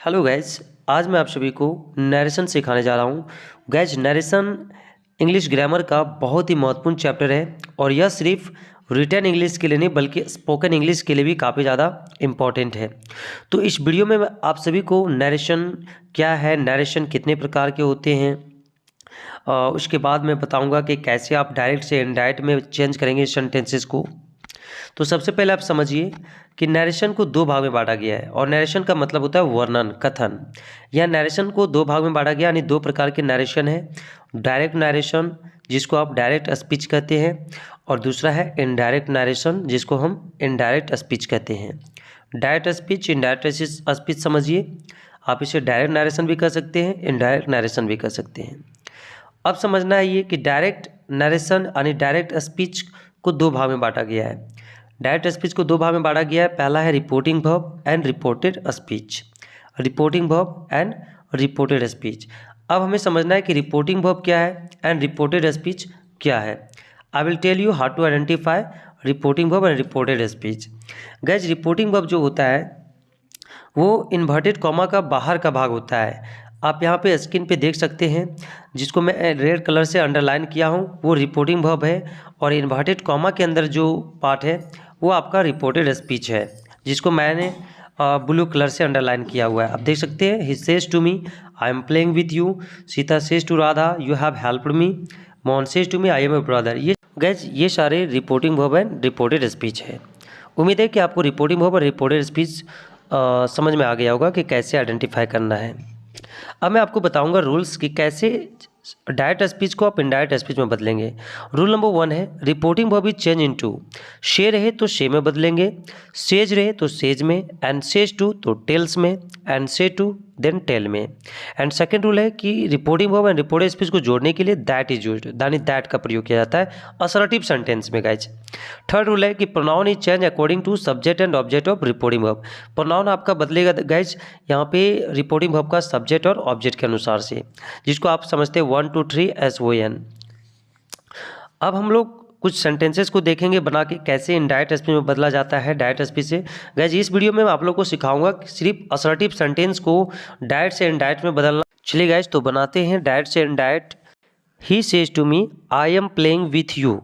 Hello guys, आज मैं आप सभी को नरेशन सिखाने जा रहा हूँ। गैज, नरेशन इंग्लिश ग्रामर का बहुत ही महत्वपूर्ण चैप्टर है और यह सिर्फ रिटन इंग्लिश के लिए नहीं बल्कि स्पोकन इंग्लिश के लिए भी काफ़ी ज़्यादा इम्पॉर्टेंट है। तो इस वीडियो में मैं आप सभी को नरेशन क्या है, नरेशन कितने प्रकार के होते हैं, उसके बाद मैं बताऊँगा कि कैसे आप डायरेक्ट से इनडायरेक्ट में चेंज करेंगे सेंटेंसेस को। तो सबसे पहले आप समझिए कि नरेशन को दो भाग में बांटा गया है और नरेशन का मतलब होता है वर्णन, कथन। यह नरेशन को दो भाग में बांटा गया, यानी दो प्रकार के नरेशन है। डायरेक्ट नरेशन जिसको आप डायरेक्ट स्पीच कहते हैं और दूसरा है इनडायरेक्ट नरेशन जिसको हम इनडायरेक्ट स्पीच कहते हैं। डायरेक्ट स्पीच, इनडायरेक्ट स्पीच समझिए, आप इसे डायरेक्ट नरेशन भी कह सकते हैं, इनडायरेक्ट नरेशन भी कह सकते हैं। अब समझना है ये कि डायरेक्ट नरेशन यानी डायरेक्ट स्पीच को दो भाग में बांटा गया है। डायरेक्ट स्पीच को दो भाग में बांटा गया है। पहला है reporting verb and reported speech. Reporting verb and reported speech. अब हमें समझना है कि रिपोर्टिंग वर्ब क्या है एंड रिपोर्टेड स्पीच क्या है। I will tell you how to identify reporting verb and reported speech. Guys, reporting verb जो होता है वो इन्वर्टेड कॉमा का बाहर का भाग होता है। आप यहाँ पे स्क्रीन पे देख सकते हैं, जिसको मैं रेड कलर से अंडरलाइन किया हूँ, वो रिपोर्टिंग वर्ब है और इन्वर्टेड कॉमा के अंदर जो पार्ट है वो आपका रिपोर्टेड स्पीच है, जिसको मैंने ब्लू कलर से अंडरलाइन किया हुआ है। आप देख सकते हैं, he says to me I am playing with you, Sita says to Radha you have helped me, Mohan says to me I am a brother. ये गाइस, ये सारे reporting verb and reported speech है। उम्मीद है कि आपको रिपोर्टिंग वर्ब और रिपोर्टेड स्पीच समझ में आ गया होगा कि कैसे आइडेंटिफाई करना है। अब मैं आपको बताऊंगा रूल्स कि कैसे डायरेक्ट स्पीच को आप इनडायरेक्ट स्पीच में बदलेंगे। रूल नंबर 1 है reporting verb is change into. शे रहे तो शे में बदलेंगे, सेज रहे तो सेज में, एंड सेज टू तो टेल्स में, and say to then tell में। एंड सेकंड रूल है कि reporting verb and reported speech को जोड़ने के लिए दैट इज यूज्ड, यानी दैट का प्रयोग किया जाता है असर्टिव सेंटेंस में गाइज। थर्ड रूल है कि pronoun is change according to subject and object of reporting verb. Pronoun आपका बदलेगा गाइज यहाँ पे रिपोर्टिंग वर्ब का सब्जेक्ट और ऑब्जेक्ट के अनुसार से, जिसको आप समझते हैं 1 2 3 SON। अब हम लोग कुछ सेंटेंसेस को देखेंगे बना के कैसे इनडायरेक्ट स्पीच में बदला जाता है डायरेक्ट स्पीच से। गाइज, इस वीडियो में मैं आप लोग को सिखाऊंगा कि सिर्फ असर्टिव सेंटेंस को डायरेक्ट से इनडायरेक्ट में बदलना। चलिए गाइज, तो बनाते हैं डायरेक्ट से indirect. He says to me I am playing with you.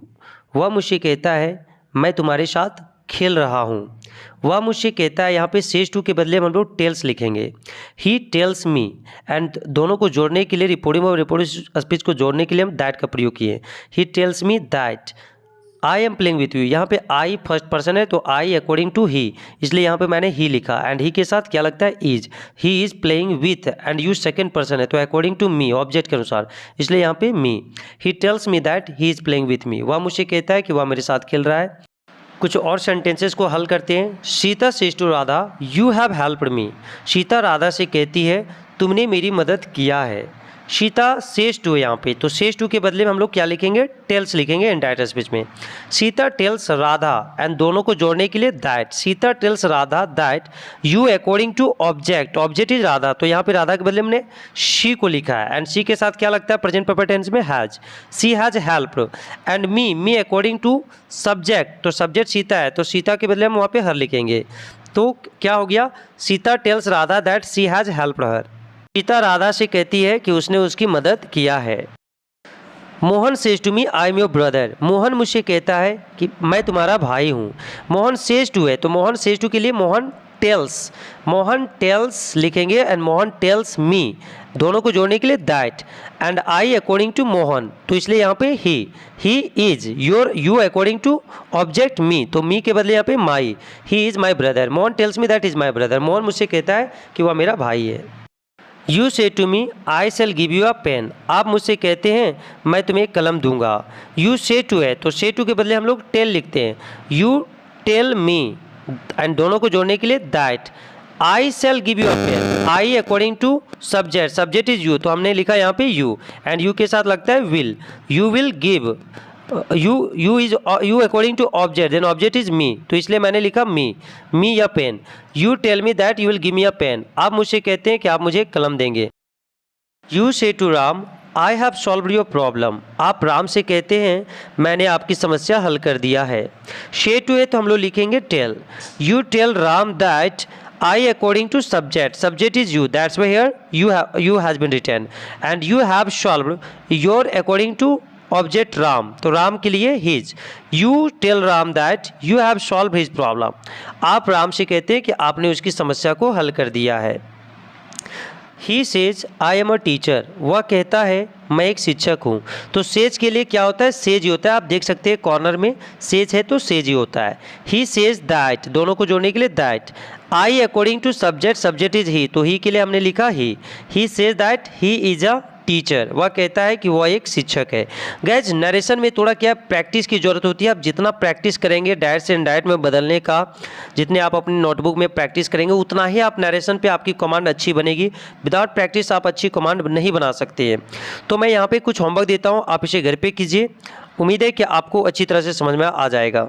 वह मुझसे कहता है मैं तुम्हारे साथ खेल रहा हूँ। वह मुझसे कहता है, यहाँ पे सेज टू के बदले हम लोग टेल्स लिखेंगे। ही टेल्स मी, एंड दोनों को जोड़ने के लिए रिपोर्टिंग और रिपोर्टेड स्पीच को जोड़ने के लिए हम दैट का प्रयोग किए। ही tells me that I am playing with you. यहाँ पे आई फर्स्ट पर्सन है तो आई अकॉर्डिंग टू ही, इसलिए यहाँ पे मैंने ही लिखा। एंड ही के साथ क्या लगता है is. He is playing with, and you second person है तो अकॉर्डिंग टू मी ऑब्जेक्ट के अनुसार, इसलिए यहाँ पे me. He tells me that he is playing with me. वह मुझे कहता है कि वह मेरे साथ खेल रहा है। कुछ और सेंटेंसेस को हल करते हैं। Sita says to Radha you have helped me. Sita Radha से कहती है तुमने मेरी मदद किया है। सीता सेज टू है यहाँ पे, तो सेज टू के बदले में हम लोग क्या लिखेंगे, टेल्स लिखेंगे इनडायरेक्ट स्पीच में। सीता टेल्स राधा, एंड दोनों को जोड़ने के लिए that. Sita tells Radha that you according to object, object is Radha, तो यहाँ पे राधा के बदले में हमने शी को लिखा है। एंड शी के साथ क्या लगता है प्रेजेंट परफेक्ट टेंस में has. She has helped. And me, me according to subject, तो सब्जेक्ट सीता है तो सीता के बदले हम वहाँ पे हर लिखेंगे। तो क्या हो गया, Sita tells Radha that she has helped her. Sita Radha से कहती है कि उसने उसकी मदद किया है। Mohan says to me I am your brother. Mohan मुझसे कहता है कि मैं तुम्हारा भाई हूँ। मोहन सेज टू है तो मोहन सेज टू के लिए मोहन टेल्स, मोहन टेल्स लिखेंगे, एंड मोहन टेल्स मी, दोनों को जोड़ने के लिए that. And I according to Mohan, तो इसलिए यहाँ पे he is your, you according to object me, तो मी के बदले यहाँ पे my. He is my brother. Mohan tells me that is my brother. Mohan मुझसे कहता है कि वह मेरा भाई है। You say to me I shall give you a pen. आप मुझसे कहते हैं मैं तुम्हें कलम दूंगा। यू से टू है तो से टू के बदले हम लोग टेल लिखते हैं। यू टेल मी, एंड दोनों को जोड़ने के लिए that. I shall give you a pen, I according to subject, subject is you, तो हमने लिखा यहाँ पे यू, एंड यू के साथ लगता है will. You will give, you according to object, then object is me, तो इसलिए मैंने लिखा me a pen. You tell me that you will give me a pen. आप मुझसे कहते हैं कि आप मुझे कलम देंगे। You say to Ram I have solve your problem. आप राम से कहते हैं मैंने आपकी समस्या हल कर दिया है। से टू है तो हम लोग लिखेंगे tell. You tell Ram that I according to subject. Subject is you. That's why here you has been written. And you have solved your according to object Ram, तो राम के लिए his. You tell Ram that you have solve his problem. आप राम से कहते हैं कि आपने उसकी समस्या को हल कर दिया है. He says I am a teacher. वह कहता है मैं एक शिक्षक हूँ. तो सेज के लिए क्या होता है, सेज ही होता है. आप देख सकते हैं कॉर्नर में सेज है तो सेज ही होता है. ही सेज दैट, दोनों को जोड़ने के लिए that. I according to subject, subject is he, तो ही के लिए हमने लिखा he. He says that he is a teacher. वह कहता है कि वह एक शिक्षक है. गाइज नरेशन में थोड़ा क्या प्रैक्टिस की ज़रूरत होती है. आप जितना प्रैक्टिस करेंगे डायरेक्ट से इनडायरेक्ट में बदलने का, जितने आप अपनी नोटबुक में प्रैक्टिस करेंगे उतना ही आप नरेशन पे आपकी कमांड अच्छी बनेगी. विदाउट प्रैक्टिस आप अच्छी कमांड नहीं बना सकते हैं. तो मैं यहाँ पे कुछ होमवर्क देता हूँ, आप इसे घर पे कीजिए. उम्मीद है कि आपको अच्छी तरह से समझ में आ जाएगा.